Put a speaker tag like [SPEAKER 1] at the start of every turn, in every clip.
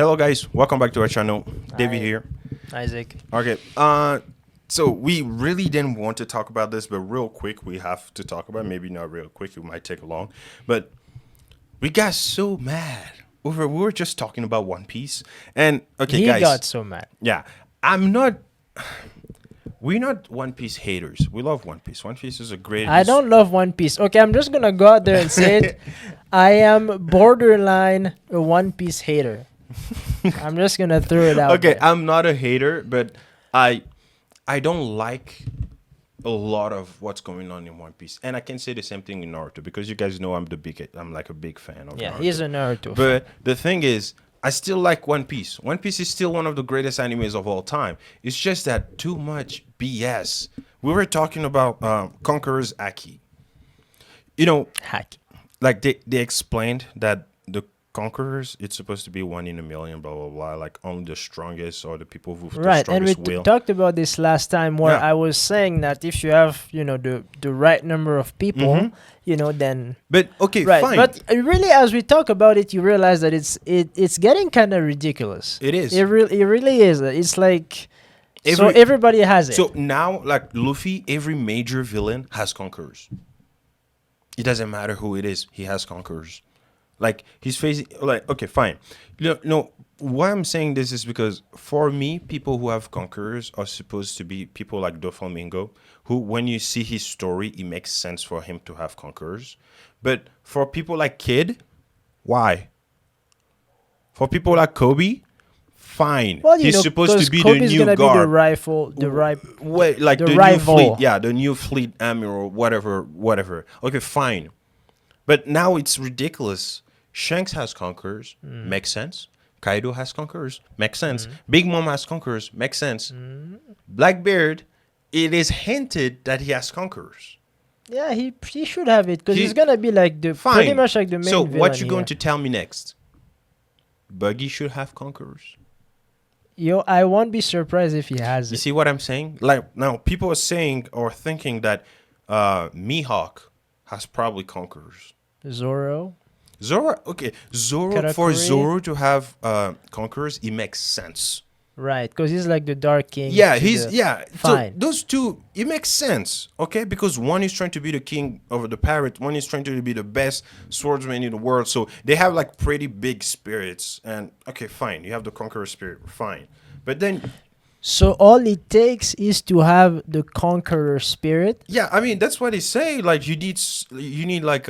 [SPEAKER 1] Hello, guys. Welcome back to our channel. David
[SPEAKER 2] Hi,
[SPEAKER 1] here.
[SPEAKER 2] Isaac.
[SPEAKER 1] Okay. So we really didn't want to talk about this, but real quick, we have to talk about it. Maybe not real quick. It might take long, but we got so mad over. We were just talking about One Piece, and okay,
[SPEAKER 2] He
[SPEAKER 1] guys.
[SPEAKER 2] got so mad.
[SPEAKER 1] Yeah, I'm not. We're not One Piece haters. We love One Piece. One Piece is a great.
[SPEAKER 2] I don't love One Piece. Okay, I'm just gonna go out there and say it. I am borderline a One Piece hater. I'm just gonna throw it out.
[SPEAKER 1] Okay,
[SPEAKER 2] there.
[SPEAKER 1] I'm not a hater, but I don't like a lot of what's going on in One Piece, and I can say the same thing in Naruto because you guys know I'm like a big fan of
[SPEAKER 2] Yeah,
[SPEAKER 1] Naruto.
[SPEAKER 2] he's a Naruto.
[SPEAKER 1] But the thing is, I still like One Piece. One Piece is still one of the greatest animes of all time. It's just that too much BS. We were talking about Conqueror's Aki. You know,
[SPEAKER 2] Hack.
[SPEAKER 1] like they explained that the conquerors, it's supposed to be one in a million, blah blah blah. Like only the strongest or the people with the
[SPEAKER 2] Right, and we
[SPEAKER 1] strongest will.
[SPEAKER 2] talked about this last time where
[SPEAKER 1] Yeah.
[SPEAKER 2] I was saying that if you have, the right number of people,
[SPEAKER 1] Mhm.
[SPEAKER 2] then
[SPEAKER 1] But okay,
[SPEAKER 2] right.
[SPEAKER 1] fine.
[SPEAKER 2] But really, as we talk about it, you realize that it's getting kind of ridiculous.
[SPEAKER 1] It is.
[SPEAKER 2] It really is. It's like so
[SPEAKER 1] Every-
[SPEAKER 2] everybody has it.
[SPEAKER 1] So now, like Luffy, every major villain has conquerors. It doesn't matter who it is; he has conquerors. Like he's facing, like okay, fine. No, why I'm saying this is because for me, people who have conquerors are supposed to be people like Doflamingo, who, when you see his story, it makes sense for him to have conquerors. But for people like Kid, why? For people like Kobe, fine.
[SPEAKER 2] well,
[SPEAKER 1] He's supposed to
[SPEAKER 2] 'cause
[SPEAKER 1] be
[SPEAKER 2] Kobe's
[SPEAKER 1] the new
[SPEAKER 2] gonna be the
[SPEAKER 1] guard.
[SPEAKER 2] rifle, the right.
[SPEAKER 1] Wait, like
[SPEAKER 2] the
[SPEAKER 1] the
[SPEAKER 2] rival.
[SPEAKER 1] new fleet, yeah, the new fleet admiral, whatever. Okay, fine. But now it's ridiculous. Shanks has conquerors, makes sense. Kaido has conquerors, makes sense. Big Mom has conquerors, makes sense. Blackbeard, it is hinted that he has conquerors.
[SPEAKER 2] Yeah, he should have it because
[SPEAKER 1] He-
[SPEAKER 2] he's gonna be like the
[SPEAKER 1] Fine.
[SPEAKER 2] pretty much like the main
[SPEAKER 1] So
[SPEAKER 2] villain
[SPEAKER 1] what you
[SPEAKER 2] here.
[SPEAKER 1] going to tell me next? Buggy should have conquerors.
[SPEAKER 2] Yo, I won't be surprised if he has
[SPEAKER 1] You
[SPEAKER 2] it.
[SPEAKER 1] see what I'm saying? Like now, people are saying or thinking that Mihawk has probably conquerors.
[SPEAKER 2] Zoro.
[SPEAKER 1] Zoro, okay, for
[SPEAKER 2] Karakuri.
[SPEAKER 1] Zoro to have conquerors, it makes sense.
[SPEAKER 2] Right, because he's like the Dark King.
[SPEAKER 1] Yeah,
[SPEAKER 2] to
[SPEAKER 1] he's
[SPEAKER 2] the-
[SPEAKER 1] yeah.
[SPEAKER 2] Fine.
[SPEAKER 1] So those two, it makes sense, okay? Because one is trying to be the king of the pirate, one is trying to be the best swordsman in the world. So they have like pretty big spirits, and okay, fine, you have the conqueror spirit, fine. But then,
[SPEAKER 2] So all it takes is to have the conqueror spirit.
[SPEAKER 1] yeah, I mean that's what they say. Like you need like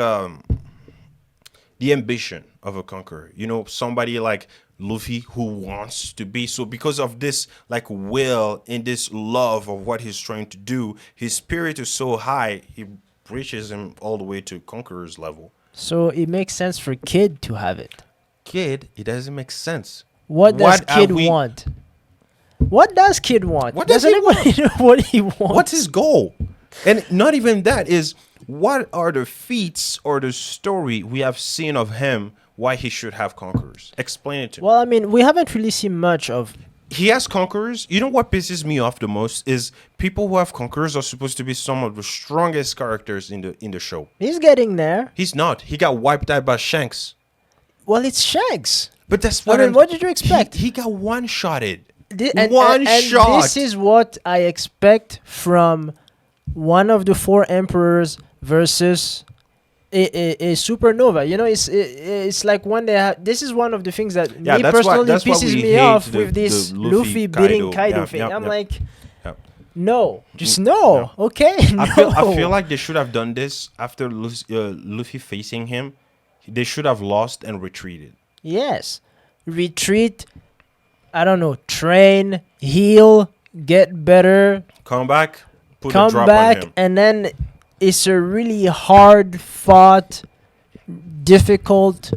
[SPEAKER 1] the ambition of a conqueror. You know, somebody like Luffy who wants to be. So because of this like will and this love of what he's trying to do, his spirit is so high, he reaches him all the way to conqueror's level.
[SPEAKER 2] So it makes sense for Kid to have it.
[SPEAKER 1] Kid, it doesn't make sense.
[SPEAKER 2] What does
[SPEAKER 1] What are
[SPEAKER 2] Kid
[SPEAKER 1] we-
[SPEAKER 2] want? What does Kid want?
[SPEAKER 1] What does
[SPEAKER 2] does
[SPEAKER 1] he
[SPEAKER 2] anybody know what he wants?
[SPEAKER 1] What's his goal? And not even that is what are the feats or the story we have seen of him why he should have conquerors? Explain it to me.
[SPEAKER 2] Well, I mean, we haven't really seen much of.
[SPEAKER 1] He has conquerors. You know what pisses me off the most is people who have conquerors are supposed to be some of the strongest characters in the show.
[SPEAKER 2] He's getting there.
[SPEAKER 1] He's not. He got wiped out by Shanks.
[SPEAKER 2] Well, it's Shanks.
[SPEAKER 1] But that's
[SPEAKER 2] I
[SPEAKER 1] what
[SPEAKER 2] mean,
[SPEAKER 1] I'm-
[SPEAKER 2] what did you expect?
[SPEAKER 1] He got one-shotted.
[SPEAKER 2] And
[SPEAKER 1] shot.
[SPEAKER 2] this is what I expect from one of the four emperors versus a supernova. You know, it's like when they have. This is one of the things that
[SPEAKER 1] Yeah,
[SPEAKER 2] me
[SPEAKER 1] that's why-
[SPEAKER 2] personally
[SPEAKER 1] that's why
[SPEAKER 2] pisses
[SPEAKER 1] we
[SPEAKER 2] me
[SPEAKER 1] hate
[SPEAKER 2] off
[SPEAKER 1] the-
[SPEAKER 2] with this
[SPEAKER 1] the
[SPEAKER 2] Luffy
[SPEAKER 1] Luffy
[SPEAKER 2] beating
[SPEAKER 1] Kaido.
[SPEAKER 2] Kaido
[SPEAKER 1] Yeah,
[SPEAKER 2] thing.
[SPEAKER 1] yeah,
[SPEAKER 2] I'm
[SPEAKER 1] yeah.
[SPEAKER 2] like,
[SPEAKER 1] Yeah.
[SPEAKER 2] no, just no. Okay, no.
[SPEAKER 1] I feel like they should have done this after Luffy facing him. They should have lost and retreated.
[SPEAKER 2] Yes, retreat. I don't know. Train, heal, get better.
[SPEAKER 1] Come back, put a
[SPEAKER 2] Come
[SPEAKER 1] drop
[SPEAKER 2] back,
[SPEAKER 1] on him.
[SPEAKER 2] and then it's a really hard fought, difficult.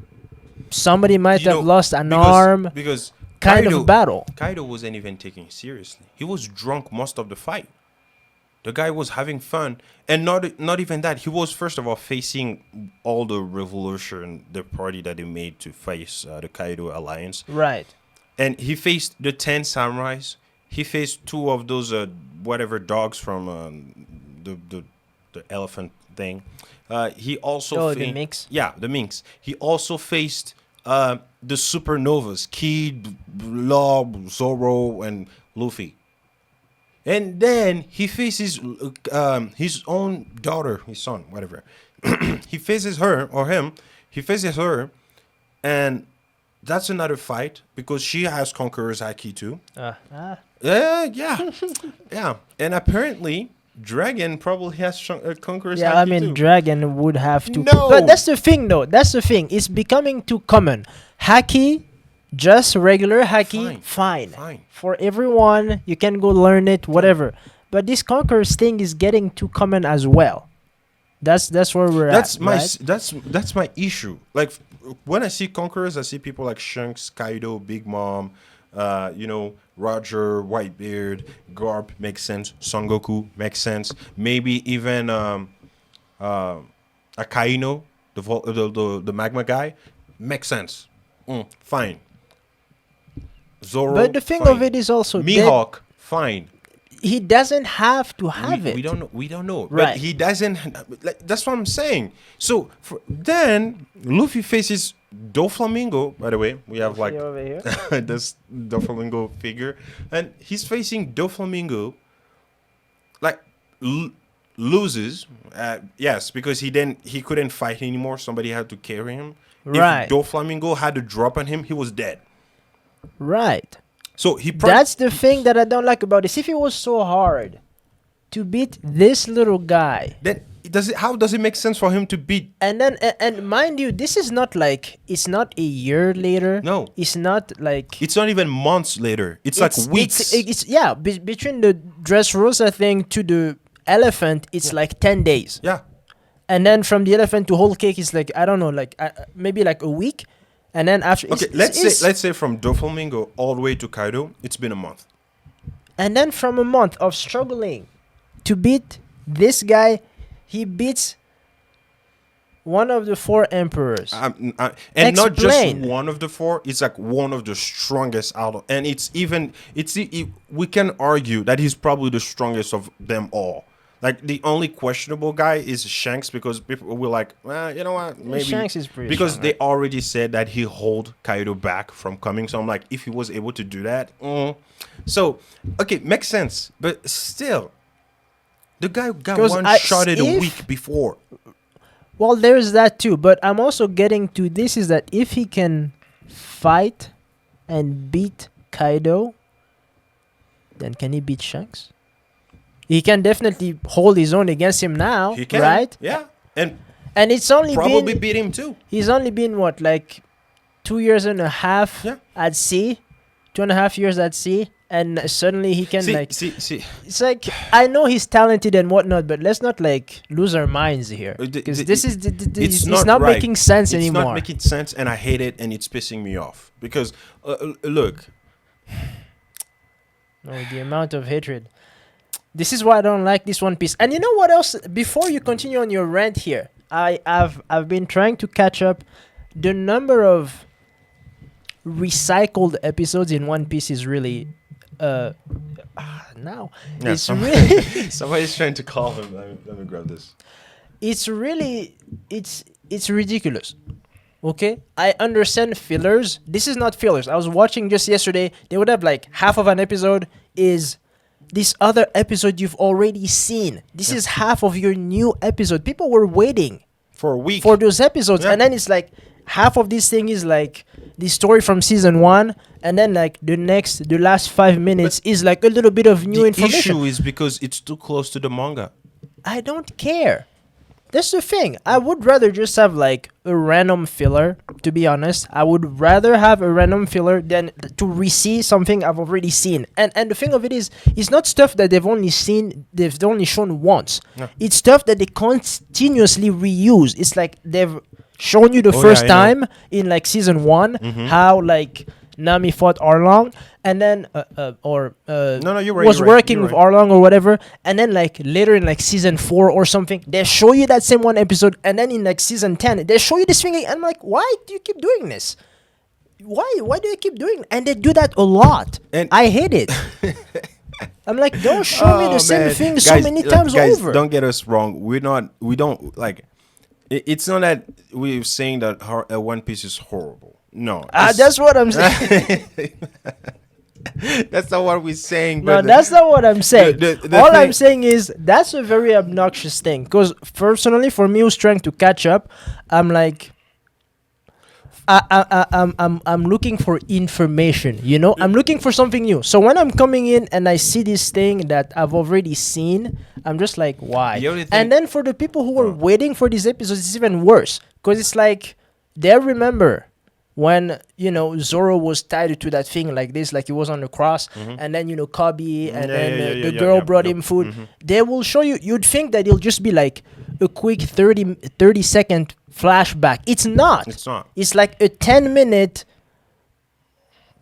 [SPEAKER 2] Somebody might
[SPEAKER 1] You
[SPEAKER 2] have
[SPEAKER 1] know,
[SPEAKER 2] lost an
[SPEAKER 1] because-
[SPEAKER 2] arm
[SPEAKER 1] because
[SPEAKER 2] kind
[SPEAKER 1] Kaido,
[SPEAKER 2] of battle.
[SPEAKER 1] Kaido wasn't even taking it seriously. He was drunk most of the fight. The guy was having fun, and not even that. He was first of all facing all the revolution, the party that they made to face the Kaido alliance,
[SPEAKER 2] Right.
[SPEAKER 1] and he faced the 10 samurais. He faced two of those whatever dogs from the elephant thing. He also
[SPEAKER 2] Oh, the Minx?
[SPEAKER 1] Yeah, the Minx. He also faced the supernovas, Kid, Law, Zoro, and Luffy. And then he faces his own daughter, his son, whatever. He faces her or him. He faces her, and that's another fight because she has Conqueror's Haki too. Yeah. Yeah. And apparently, Dragon probably has Conqueror's
[SPEAKER 2] Yeah,
[SPEAKER 1] Haki
[SPEAKER 2] I mean,
[SPEAKER 1] too.
[SPEAKER 2] Dragon would have to.
[SPEAKER 1] No.
[SPEAKER 2] But that's the thing, though. That's the thing. It's becoming too common. Haki, just regular Haki, fine. For everyone, you can go learn it, whatever. But this Conqueror's thing is getting too common as well. That's where we're
[SPEAKER 1] That's
[SPEAKER 2] at.
[SPEAKER 1] my
[SPEAKER 2] right?
[SPEAKER 1] that's my issue. Like when I see Conquerors, I see people like Shanks, Kaido, Big Mom, Roger, Whitebeard, Garp makes sense. Son Goku makes sense. Maybe even Akaino, the magma guy, makes sense. Fine. Zoro,
[SPEAKER 2] But the thing
[SPEAKER 1] fine.
[SPEAKER 2] of it is also that
[SPEAKER 1] Mihawk, fine.
[SPEAKER 2] he doesn't have to have it.
[SPEAKER 1] We don't know. We don't know.
[SPEAKER 2] Right.
[SPEAKER 1] But he doesn't. Like, that's what I'm saying. So then Luffy faces Doflamingo. By the way, we have like
[SPEAKER 2] over here.
[SPEAKER 1] this Doflamingo figure, and he's facing Doflamingo. Like loses. Yes, because he couldn't fight anymore. Somebody had to carry him.
[SPEAKER 2] Right.
[SPEAKER 1] If Doflamingo had to drop on him, he was dead.
[SPEAKER 2] Right.
[SPEAKER 1] So he.
[SPEAKER 2] That's the thing that I don't like about this. If it was so hard to beat this little guy,
[SPEAKER 1] Then how does it make sense for him to beat?
[SPEAKER 2] and then and mind you, this is not like it's not a year later.
[SPEAKER 1] No.
[SPEAKER 2] It's not like
[SPEAKER 1] It's not even months later. It's like weeks.
[SPEAKER 2] It's yeah. Between the Dressrosa thing to the elephant, it's like 10 days,
[SPEAKER 1] Yeah.
[SPEAKER 2] and then from the elephant to whole cake is like I don't know, like maybe like a week, and then after.
[SPEAKER 1] Okay, let's say from Doflamingo all the way to Kaido, it's been a month.
[SPEAKER 2] And then from a month of struggling to beat this guy, he beats one of the 4 emperors.
[SPEAKER 1] And not just
[SPEAKER 2] Explain.
[SPEAKER 1] one of the 4. It's like one of the strongest out of, and we can argue that he's probably the strongest of them all. Like the only questionable guy is Shanks because people were like, well, you know what, maybe
[SPEAKER 2] Shanks is pretty
[SPEAKER 1] because
[SPEAKER 2] strong,
[SPEAKER 1] they already said that he hold Kaido back from coming. So I'm like, if he was able to do that, so okay, makes sense. But still, the guy got
[SPEAKER 2] 'Cause
[SPEAKER 1] one-shotted a
[SPEAKER 2] if-
[SPEAKER 1] week before.
[SPEAKER 2] Well, there's that too, but I'm also getting to this is that if he can fight and beat Kaido, then can he beat Shanks? He can definitely hold his own against him now,
[SPEAKER 1] He can,
[SPEAKER 2] right?
[SPEAKER 1] Yeah, and
[SPEAKER 2] And it's only
[SPEAKER 1] probably
[SPEAKER 2] been
[SPEAKER 1] beat him too.
[SPEAKER 2] he's only been what, like 2.5 years
[SPEAKER 1] Yeah.
[SPEAKER 2] at sea, 2.5 years at sea, and suddenly he can
[SPEAKER 1] See,
[SPEAKER 2] see. It's like I know he's talented and whatnot, but let's not like lose our minds here because this is it's not
[SPEAKER 1] right.
[SPEAKER 2] making sense
[SPEAKER 1] It's
[SPEAKER 2] anymore.
[SPEAKER 1] not making sense, and I hate it, and it's pissing me off because look,
[SPEAKER 2] The amount of hatred. This is why I don't like this One Piece. And you know what else? Before you continue on your rant here, I've been trying to catch up. The number of recycled episodes in One Piece is really now
[SPEAKER 1] Yeah,
[SPEAKER 2] it's really
[SPEAKER 1] somebody's trying to call him. Let me grab this.
[SPEAKER 2] it's really it's ridiculous. Okay, I understand fillers. This is not fillers. I was watching just yesterday. They would have like half of an episode is this other episode you've already seen. This is half of your new episode. People were waiting
[SPEAKER 1] For a week.
[SPEAKER 2] for those episodes,
[SPEAKER 1] Yeah.
[SPEAKER 2] and then it's like half of this thing is like the story from season 1, and then like the last 5 minutes is like a little bit of new
[SPEAKER 1] the
[SPEAKER 2] information.
[SPEAKER 1] issue is because it's too close to the manga.
[SPEAKER 2] I don't care. That's the thing. I would rather just have like a random filler, to be honest. I would rather have a random filler than to re-see something I've already seen. And the thing of it is, it's not stuff that they've only shown once.
[SPEAKER 1] Yeah.
[SPEAKER 2] It's stuff that they continuously reuse. It's like they've shown you the
[SPEAKER 1] Oh,
[SPEAKER 2] first
[SPEAKER 1] yeah, I know.
[SPEAKER 2] time in like season 1
[SPEAKER 1] Mhm.
[SPEAKER 2] how like Nami fought Arlong, and then
[SPEAKER 1] No, you're right.
[SPEAKER 2] was
[SPEAKER 1] you're right,
[SPEAKER 2] working
[SPEAKER 1] you're
[SPEAKER 2] with
[SPEAKER 1] right.
[SPEAKER 2] Arlong or whatever, and then like later in like season 4 or something, they show you that same one episode, and then in like season 10, they show you this thing, and I'm like, why do you keep doing this? Why do you keep doing? And they do that a lot,
[SPEAKER 1] And-
[SPEAKER 2] I hate it. I'm like, don't show me the same
[SPEAKER 1] man.
[SPEAKER 2] thing so
[SPEAKER 1] Guys,
[SPEAKER 2] many
[SPEAKER 1] like,
[SPEAKER 2] times
[SPEAKER 1] guys,
[SPEAKER 2] over.
[SPEAKER 1] Don't get us wrong. We don't like. It's not that we're saying that One Piece is horrible. No,
[SPEAKER 2] That's what I'm saying.
[SPEAKER 1] that's not what we're saying.
[SPEAKER 2] No,
[SPEAKER 1] But
[SPEAKER 2] that's not what I'm saying.
[SPEAKER 1] the
[SPEAKER 2] All
[SPEAKER 1] thing-
[SPEAKER 2] I'm saying is that's a very obnoxious thing. Because personally, for me, who's trying to catch up, I'm like, I'm looking for information. You know, I'm looking for something new. So when I'm coming in and I see this thing that I've already seen, I'm just like, why?
[SPEAKER 1] The only thing-
[SPEAKER 2] And then for the people who are waiting for these episodes, it's even worse. Because it's like they remember when Zoro was tied to that thing like this, like he was on the cross, and then Kobe and then the girl brought him food. They will show you. You'd think that it'll just be like a quick 30-second flashback. It's not.
[SPEAKER 1] It's not.
[SPEAKER 2] It's like a 10-minute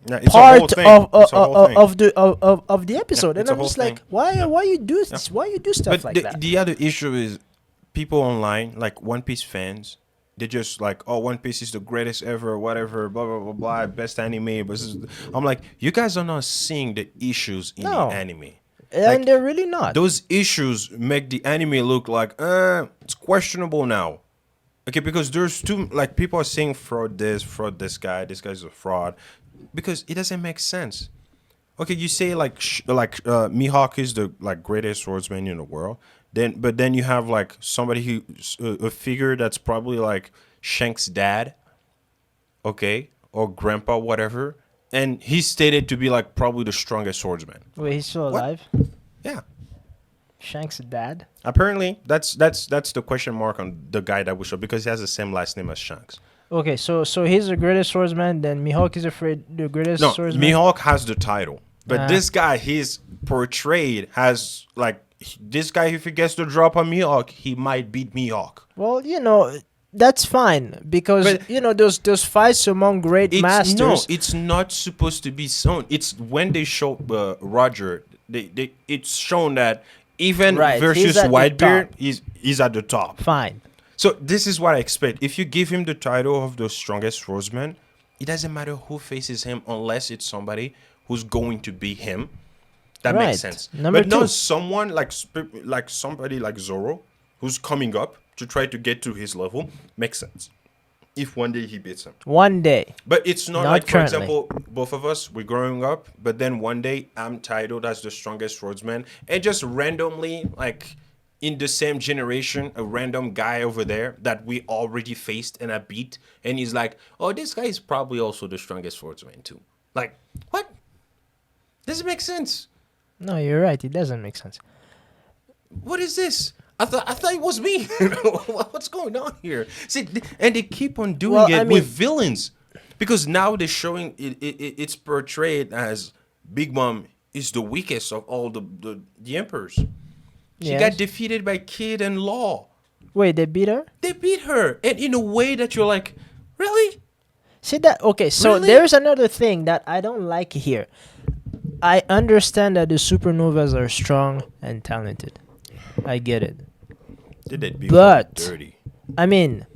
[SPEAKER 1] Yeah, it's a whole
[SPEAKER 2] part
[SPEAKER 1] thing.
[SPEAKER 2] of
[SPEAKER 1] It's a whole thing.
[SPEAKER 2] of the episode, and
[SPEAKER 1] it's a
[SPEAKER 2] I'm
[SPEAKER 1] whole
[SPEAKER 2] just like,
[SPEAKER 1] thing.
[SPEAKER 2] why you do this? Why you do stuff
[SPEAKER 1] But
[SPEAKER 2] like that?
[SPEAKER 1] the other issue is people online, like One Piece fans, they just like, oh, One Piece is the greatest ever, whatever, blah blah blah blah, best anime. But I'm like, you guys are not seeing the issues in
[SPEAKER 2] No.
[SPEAKER 1] the anime.
[SPEAKER 2] And
[SPEAKER 1] like,
[SPEAKER 2] they're really not.
[SPEAKER 1] Those issues make the anime look like, it's questionable now. Okay, because there's too, like, people are saying fraud this guy, this guy's a fraud, because it doesn't make sense. Okay, you say like Mihawk is the like greatest swordsman in the world, but then you have like somebody who a figure that's probably like Shank's dad, okay, or grandpa, whatever, and he's stated to be like probably the strongest swordsman.
[SPEAKER 2] Wait, he's still
[SPEAKER 1] What?
[SPEAKER 2] alive?
[SPEAKER 1] Yeah.
[SPEAKER 2] Shank's dad?
[SPEAKER 1] Apparently, that's the question mark on the guy that we show because he has the same last name as Shanks.
[SPEAKER 2] Okay, so he's the greatest swordsman. Then Mihawk is the greatest
[SPEAKER 1] No,
[SPEAKER 2] swordsman.
[SPEAKER 1] Mihawk has the title, but
[SPEAKER 2] Ah.
[SPEAKER 1] this guy, he's portrayed as like this guy. If he gets the drop on Mihawk, he might beat Mihawk.
[SPEAKER 2] Well, that's fine because
[SPEAKER 1] But-
[SPEAKER 2] those fights among great masters.
[SPEAKER 1] No, it's not supposed to be shown. It's when they show Roger, it's shown that even
[SPEAKER 2] Right, he's
[SPEAKER 1] versus
[SPEAKER 2] at the
[SPEAKER 1] Whitebeard,
[SPEAKER 2] top.
[SPEAKER 1] he's at the top.
[SPEAKER 2] Fine.
[SPEAKER 1] So this is what I expect. If you give him the title of the strongest swordsman, it doesn't matter who faces him unless it's somebody who's going to be him. That
[SPEAKER 2] Right.
[SPEAKER 1] makes sense.
[SPEAKER 2] Number
[SPEAKER 1] but not
[SPEAKER 2] two.
[SPEAKER 1] someone like somebody like Zoro who's coming up to try to get to his level. Makes sense. If one day he beats him.
[SPEAKER 2] One day.
[SPEAKER 1] But it's not,
[SPEAKER 2] Not
[SPEAKER 1] like, for
[SPEAKER 2] currently.
[SPEAKER 1] example, both of us, we're growing up, but then one day I'm titled as the strongest swordsman, and just randomly, like, in the same generation, a random guy over there that we already faced and I beat, and he's like, oh, this guy is probably also the strongest swordsman too. Like, what? Doesn't make sense.
[SPEAKER 2] No, you're right. It doesn't make sense.
[SPEAKER 1] What is this? I thought it was me. What's going on here? See, and they keep on doing
[SPEAKER 2] Well,
[SPEAKER 1] it
[SPEAKER 2] I mean-
[SPEAKER 1] with villains, because now they're showing it's portrayed as Big Mom is the weakest of all the emperors. She
[SPEAKER 2] Yes.
[SPEAKER 1] got defeated by Kid and Law.
[SPEAKER 2] Wait, they beat her?
[SPEAKER 1] They beat her, and in a way that you're like, really?
[SPEAKER 2] See that? Okay, so
[SPEAKER 1] Really?
[SPEAKER 2] there's another thing that I don't like here. I understand that the supernovas are strong and talented. I get it.
[SPEAKER 1] Did that be
[SPEAKER 2] But-
[SPEAKER 1] dirty?
[SPEAKER 2] I mean,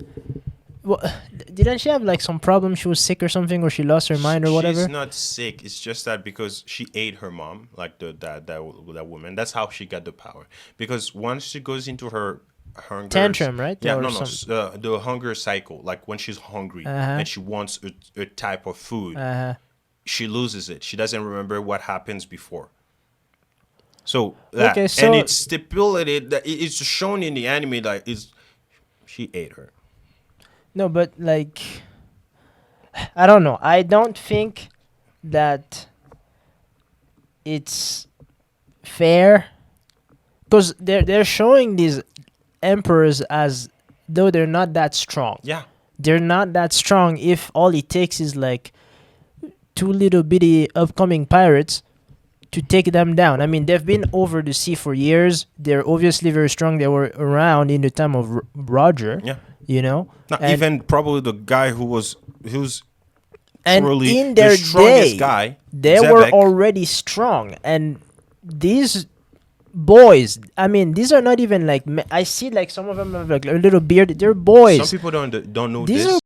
[SPEAKER 2] well, didn't she have like some problem? She was sick or something, or she lost her mind or whatever.
[SPEAKER 1] She's not sick. It's just that because she ate her mom, like that woman. That's how she got the power. Because once she goes into her hunger
[SPEAKER 2] Tantrum, right?
[SPEAKER 1] Yeah,
[SPEAKER 2] Or
[SPEAKER 1] no,
[SPEAKER 2] some-
[SPEAKER 1] the hunger cycle. Like when she's hungry
[SPEAKER 2] Uh-huh.
[SPEAKER 1] and she wants a type of food,
[SPEAKER 2] Uh,
[SPEAKER 1] she loses it. She doesn't remember what happens before. So that,
[SPEAKER 2] Okay, so-
[SPEAKER 1] and it's stipulated that it's shown in the anime that she ate her.
[SPEAKER 2] no, but like, I don't know. I don't think that it's fair because they're showing these emperors as though they're not that strong.
[SPEAKER 1] Yeah.
[SPEAKER 2] They're not that strong if all it takes is like two little bitty upcoming pirates to take them down. I mean, they've been over the sea for years. They're obviously very strong. They were around in the time of Roger,
[SPEAKER 1] Yeah.
[SPEAKER 2] you know?
[SPEAKER 1] Not
[SPEAKER 2] And-
[SPEAKER 1] even probably the guy who's
[SPEAKER 2] And
[SPEAKER 1] truly
[SPEAKER 2] in their
[SPEAKER 1] the strongest
[SPEAKER 2] day,
[SPEAKER 1] guy.
[SPEAKER 2] they were
[SPEAKER 1] Zebek.
[SPEAKER 2] already strong. And these boys, I mean, these are not even like, I see like some of them have like a little beard. They're boys.
[SPEAKER 1] Some people don't know
[SPEAKER 2] These
[SPEAKER 1] this.
[SPEAKER 2] are